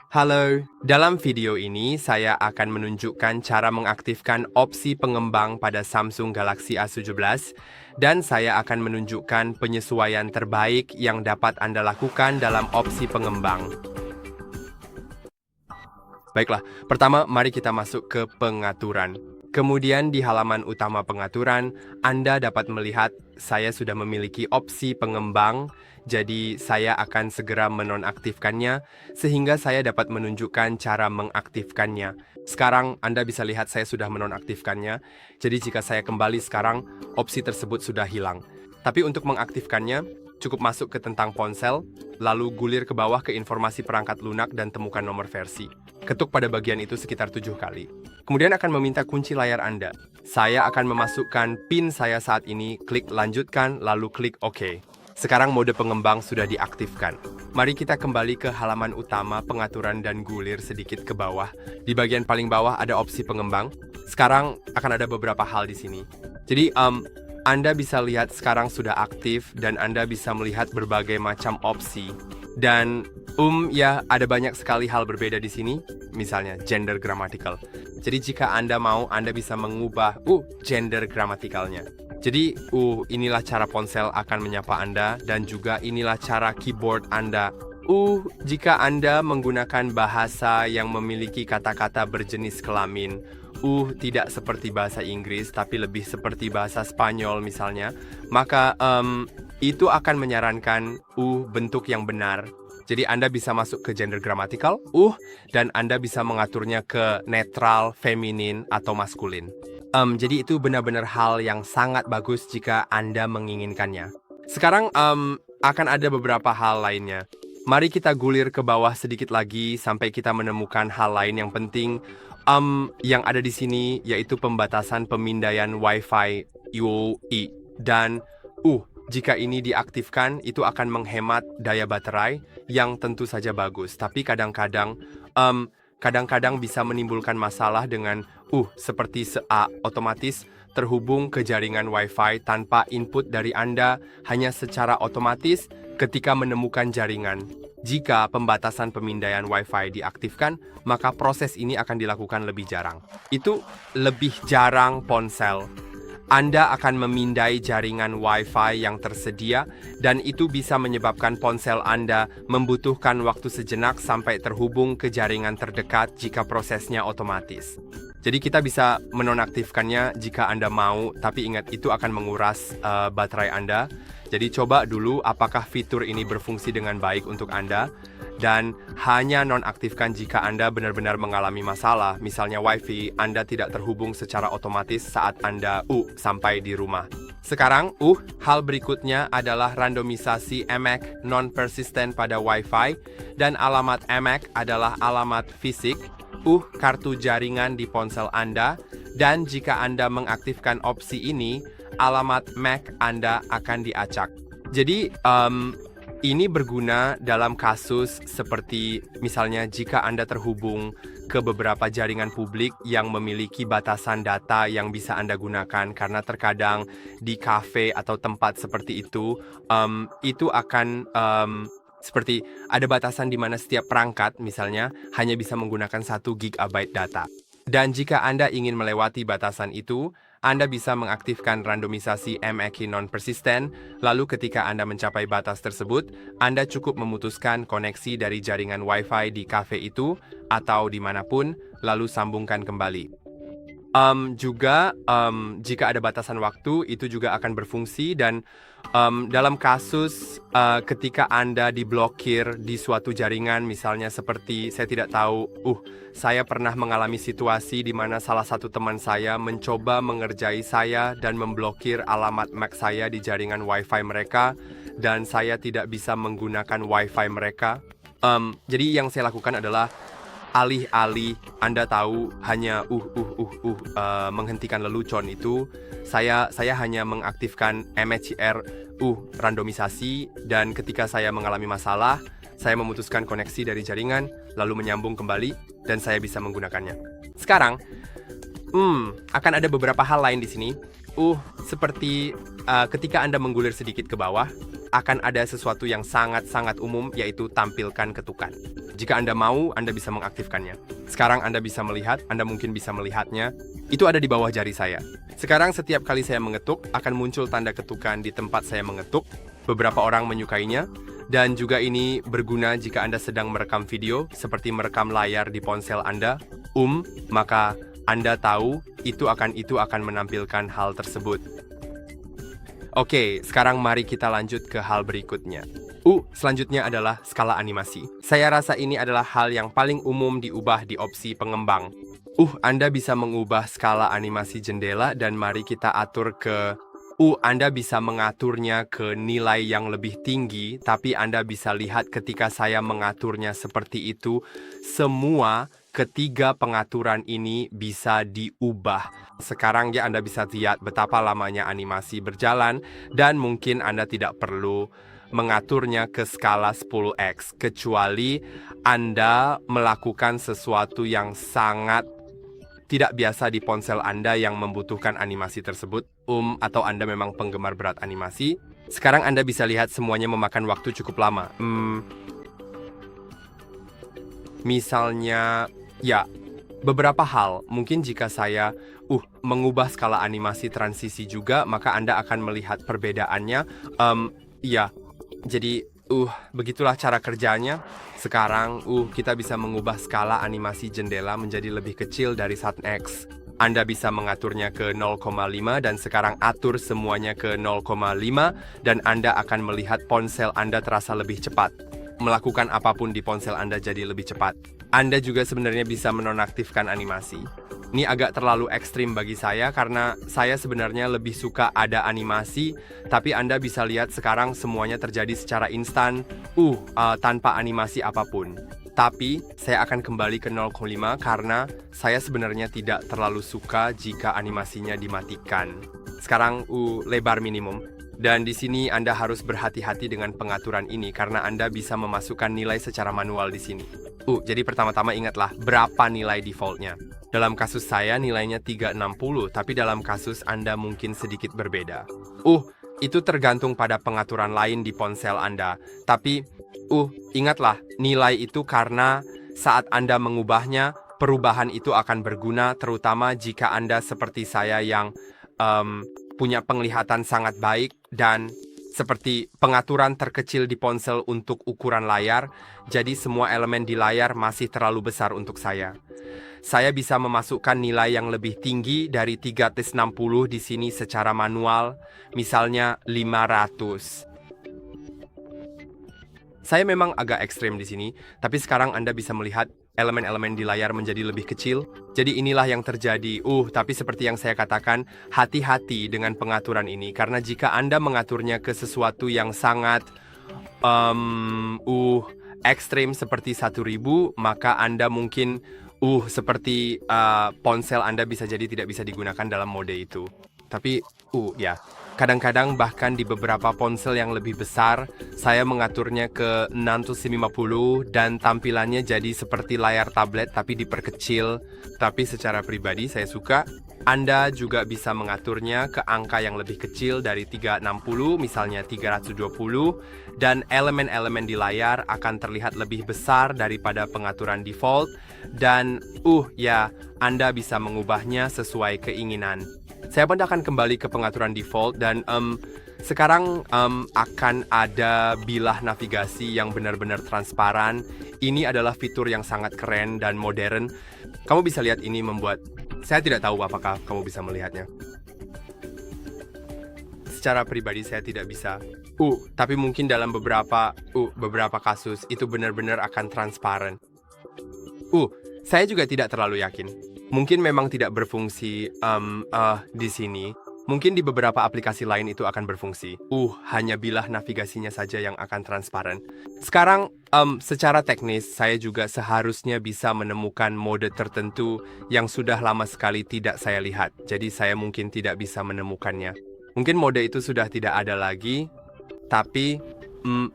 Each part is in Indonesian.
Halo, dalam video ini saya akan menunjukkan cara mengaktifkan opsi pengembang pada Samsung Galaxy A17 dan saya akan menunjukkan penyesuaian terbaik yang dapat Anda lakukan dalam opsi pengembang. Baiklah, pertama mari kita masuk ke pengaturan. Kemudian di halaman utama pengaturan, Anda dapat melihat saya sudah memiliki opsi pengembang, jadi saya akan segera menonaktifkannya sehingga saya dapat menunjukkan cara mengaktifkannya. Sekarang Anda bisa lihat saya sudah menonaktifkannya, jadi jika saya kembali sekarang, opsi tersebut sudah hilang. Tapi untuk mengaktifkannya, cukup masuk ke tentang ponsel, lalu gulir ke bawah ke informasi perangkat lunak dan temukan nomor versi. Ketuk pada bagian itu sekitar 7 kali. Kemudian akan meminta kunci layar Anda. Saya akan memasukkan PIN saya saat ini, klik lanjutkan, lalu klik OK. Sekarang mode pengembang sudah diaktifkan. Mari kita kembali ke halaman utama pengaturan dan gulir sedikit ke bawah. Di bagian paling bawah ada opsi pengembang. Sekarang akan ada beberapa hal di sini. Jadi, Anda bisa lihat sekarang sudah aktif dan Anda bisa melihat berbagai macam opsi. Dan ya ada banyak sekali hal berbeda di sini, misalnya gender grammatical. Jadi jika Anda mau, Anda bisa mengubah gender gramatikalnya. Jadi inilah cara ponsel akan menyapa Anda dan juga inilah cara keyboard Anda. Jika Anda menggunakan bahasa yang memiliki kata-kata berjenis kelamin, tidak seperti bahasa Inggris tapi lebih seperti bahasa Spanyol misalnya, maka itu akan menyarankan bentuk yang benar. Jadi Anda bisa masuk ke gender grammatical, dan Anda bisa mengaturnya ke netral, feminin, atau maskulin. Jadi itu benar-benar hal yang sangat bagus jika Anda menginginkannya. Sekarang akan ada beberapa hal lainnya. Mari kita gulir ke bawah sedikit lagi sampai kita menemukan hal lain yang penting. Yang ada di sini yaitu pembatasan pemindaian Wi-Fi UI. Dan jika ini diaktifkan, itu akan menghemat daya baterai yang tentu saja bagus. Tapi kadang-kadang bisa menimbulkan masalah dengan seperti otomatis terhubung ke jaringan Wi-Fi tanpa input dari Anda hanya secara otomatis ketika menemukan jaringan. Jika pembatasan pemindaian Wi-Fi diaktifkan, maka proses ini akan dilakukan lebih jarang. Itu lebih jarang ponsel. Anda akan memindai jaringan Wi-Fi yang tersedia dan itu bisa menyebabkan ponsel Anda membutuhkan waktu sejenak sampai terhubung ke jaringan terdekat jika prosesnya otomatis. Jadi kita bisa menonaktifkannya jika Anda mau, tapi ingat itu akan menguras baterai Anda. Jadi coba dulu apakah fitur ini berfungsi dengan baik untuk Anda. Dan hanya nonaktifkan jika Anda benar-benar mengalami masalah, misalnya Wi-Fi Anda tidak terhubung secara otomatis saat Anda sampai di rumah. Sekarang, hal berikutnya adalah randomisasi EMAC non-persistent pada Wi-Fi, dan alamat EMAC adalah alamat fisik, kartu jaringan di ponsel Anda, dan jika Anda mengaktifkan opsi ini, alamat MAC Anda akan diacak. Jadi, ini berguna dalam kasus seperti misalnya jika Anda terhubung ke beberapa jaringan publik yang memiliki batasan data yang bisa Anda gunakan karena terkadang di kafe atau tempat seperti itu akan seperti ada batasan di mana setiap perangkat misalnya hanya bisa menggunakan 1 GB data. Dan jika Anda ingin melewati batasan itu, Anda bisa mengaktifkan randomisasi MAC non-persistent, lalu ketika Anda mencapai batas tersebut, Anda cukup memutuskan koneksi dari jaringan Wi-Fi di kafe itu atau dimanapun, lalu sambungkan kembali. Jika ada batasan waktu, itu juga akan berfungsi dan dalam kasus ketika Anda diblokir di suatu jaringan, misalnya seperti saya tidak tahu, saya pernah mengalami situasi di mana salah satu teman saya mencoba mengerjai saya dan memblokir alamat MAC saya di jaringan Wi-Fi mereka dan saya tidak bisa menggunakan Wi-Fi mereka. Jadi yang saya lakukan adalah alih-alih Anda tahu hanya menghentikan lelucon itu, saya hanya mengaktifkan MACR randomisasi dan ketika saya mengalami masalah, saya memutuskan koneksi dari jaringan lalu menyambung kembali dan saya bisa menggunakannya. Sekarang akan ada beberapa hal lain di sini. Seperti ketika Anda menggulir sedikit ke bawah, akan ada sesuatu yang sangat-sangat umum, yaitu tampilkan ketukan. Jika Anda mau, Anda bisa mengaktifkannya. Sekarang Anda bisa melihat, Anda mungkin bisa melihatnya. Itu ada di bawah jari saya. Sekarang setiap kali saya mengetuk, akan muncul tanda ketukan di tempat saya mengetuk. Beberapa orang menyukainya. Dan juga ini berguna jika Anda sedang merekam video, seperti merekam layar di ponsel Anda. Maka Anda tahu itu akan menampilkan hal tersebut. Oke, sekarang mari kita lanjut ke hal berikutnya. Selanjutnya adalah skala animasi. Saya rasa ini adalah hal yang paling umum diubah di opsi pengembang. Anda bisa mengubah skala animasi jendela dan mari kita atur ke... Anda bisa mengaturnya ke nilai yang lebih tinggi, tapi Anda bisa lihat ketika saya mengaturnya seperti itu, semua ketiga pengaturan ini bisa diubah. Sekarang ya Anda bisa lihat betapa lamanya animasi berjalan, dan mungkin Anda tidak perlu mengaturnya ke skala 10x, kecuali Anda melakukan sesuatu yang sangat tidak biasa di ponsel Anda yang membutuhkan animasi tersebut, atau Anda memang penggemar berat animasi. Sekarang Anda bisa lihat semuanya memakan waktu cukup lama. Misalnya, ya, beberapa hal. Mungkin jika saya mengubah skala animasi transisi juga, maka Anda akan melihat perbedaannya. Ya, jadi begitulah cara kerjanya. Sekarang, kita bisa mengubah skala animasi jendela menjadi lebih kecil dari 1x. Anda bisa mengaturnya ke 0,5 dan sekarang atur semuanya ke 0,5 dan Anda akan melihat ponsel Anda terasa lebih cepat. Melakukan apapun di ponsel Anda jadi lebih cepat. Anda juga sebenarnya bisa menonaktifkan animasi. Ini agak terlalu ekstrim bagi saya karena saya sebenarnya lebih suka ada animasi, tapi Anda bisa lihat sekarang semuanya terjadi secara instan, tanpa animasi apapun. Tapi saya akan kembali ke 0,5 karena saya sebenarnya tidak terlalu suka jika animasinya dimatikan. Sekarang lebar minimum. Dan di sini Anda harus berhati-hati dengan pengaturan ini karena Anda bisa memasukkan nilai secara manual di sini. Jadi pertama-tama ingatlah berapa nilai defaultnya. Dalam kasus saya nilainya 360, tapi dalam kasus Anda mungkin sedikit berbeda. Itu tergantung pada pengaturan lain di ponsel Anda. Tapi, ingatlah nilai itu karena saat Anda mengubahnya, perubahan itu akan berguna terutama jika Anda seperti saya yang punya penglihatan sangat baik dan seperti pengaturan terkecil di ponsel untuk ukuran layar, jadi semua elemen di layar masih terlalu besar untuk saya. Saya bisa memasukkan nilai yang lebih tinggi dari 360 di sini secara manual, misalnya 500. Saya memang agak ekstrem di sini, tapi sekarang Anda bisa melihat elemen-elemen di layar menjadi lebih kecil. Jadi inilah yang terjadi. Tapi seperti yang saya katakan, hati-hati dengan pengaturan ini. Karena jika Anda mengaturnya ke sesuatu yang sangat ekstrem seperti 1000, maka Anda mungkin seperti ponsel Anda bisa jadi tidak bisa digunakan dalam mode itu. Tapi, ya. Kadang-kadang bahkan di beberapa ponsel yang lebih besar, saya mengaturnya ke 650 dan tampilannya jadi seperti layar tablet tapi diperkecil. Tapi secara pribadi saya suka. Anda juga bisa mengaturnya ke angka yang lebih kecil dari 360, misalnya 320, dan elemen-elemen di layar akan terlihat lebih besar daripada pengaturan default. Dan, ya, Anda bisa mengubahnya sesuai keinginan. Saya pun akan kembali ke pengaturan default dan sekarang akan ada bilah navigasi yang benar-benar transparan. Ini adalah fitur yang sangat keren dan modern. Kamu bisa lihat ini membuat... Saya tidak tahu apakah kamu bisa melihatnya. Secara pribadi saya tidak bisa. Tapi mungkin dalam beberapa kasus itu benar-benar akan transparan. Saya juga tidak terlalu yakin. Mungkin memang tidak berfungsi di sini. Mungkin di beberapa aplikasi lain itu akan berfungsi. Hanya bilah navigasinya saja yang akan transparan. Sekarang, secara teknis, saya juga seharusnya bisa menemukan mode tertentu yang sudah lama sekali tidak saya lihat. Jadi saya mungkin tidak bisa menemukannya. Mungkin mode itu sudah tidak ada lagi, tapi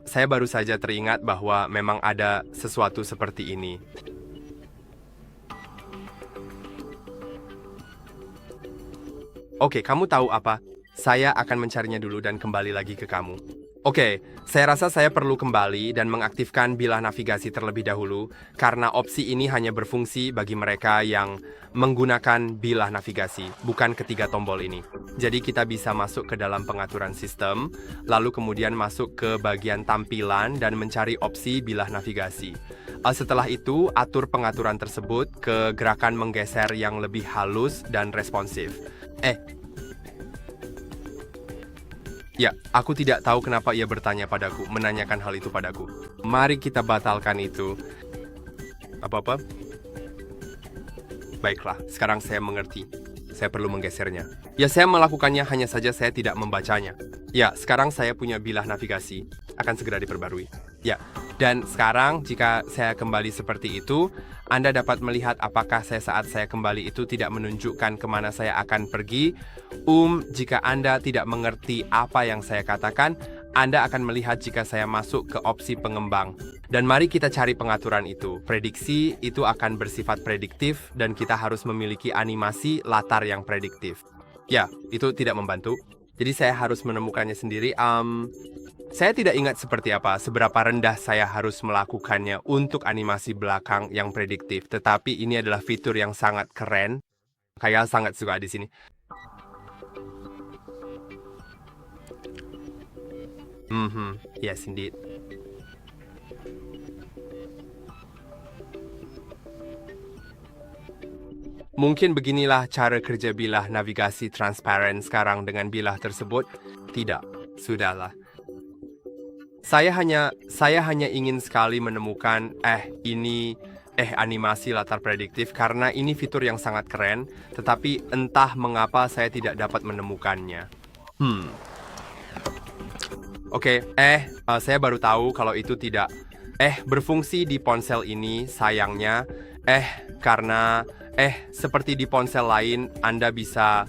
saya baru saja teringat bahwa memang ada sesuatu seperti ini. Oke, kamu tahu apa? Saya akan mencarinya dulu dan kembali lagi ke kamu. Oke, saya rasa saya perlu kembali dan mengaktifkan bilah navigasi terlebih dahulu karena opsi ini hanya berfungsi bagi mereka yang menggunakan bilah navigasi, bukan ketiga tombol ini. Jadi kita bisa masuk ke dalam pengaturan sistem, lalu kemudian masuk ke bagian tampilan dan mencari opsi bilah navigasi. Setelah itu, atur pengaturan tersebut ke gerakan menggeser yang lebih halus dan responsif. Ya, aku tidak tahu kenapa ia bertanya padaku, menanyakan hal itu padaku. Mari kita batalkan itu. Apa-apa? Baiklah, sekarang saya mengerti. Saya perlu menggesernya. Ya, saya melakukannya, hanya saja saya tidak membacanya. Ya, sekarang saya punya bilah navigasi. Akan segera diperbarui. Ya, dan sekarang jika saya kembali seperti itu, Anda dapat melihat apakah saat saya kembali itu tidak menunjukkan kemana saya akan pergi. Jika Anda tidak mengerti apa yang saya katakan, Anda akan melihat jika saya masuk ke opsi pengembang. Dan mari kita cari pengaturan itu. Prediksi itu akan bersifat prediktif dan kita harus memiliki animasi latar yang prediktif. Ya, itu tidak membantu. Jadi saya harus menemukannya sendiri. Saya tidak ingat seperti apa, seberapa rendah saya harus melakukannya untuk animasi belakang yang prediktif. Tetapi ini adalah fitur yang sangat keren. Saya sangat suka di sini. Yes, indeed. Mungkin beginilah cara kerja bilah navigasi transparan sekarang dengan bilah tersebut. Tidak, sudahlah. Saya hanya ingin sekali menemukan animasi latar prediktif karena ini fitur yang sangat keren, tetapi entah mengapa saya tidak dapat menemukannya. Oke, saya baru tahu kalau itu tidak berfungsi di ponsel ini, sayangnya. Karena seperti di ponsel lain, Anda bisa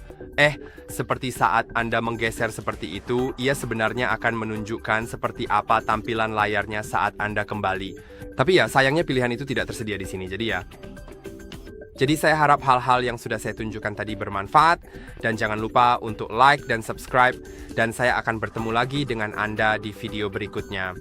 seperti saat Anda menggeser seperti itu, ia sebenarnya akan menunjukkan seperti apa tampilan layarnya saat Anda kembali. Tapi ya, sayangnya pilihan itu tidak tersedia di sini, Jadi saya harap hal-hal yang sudah saya tunjukkan tadi bermanfaat, dan jangan lupa untuk like dan subscribe, dan saya akan bertemu lagi dengan Anda di video berikutnya.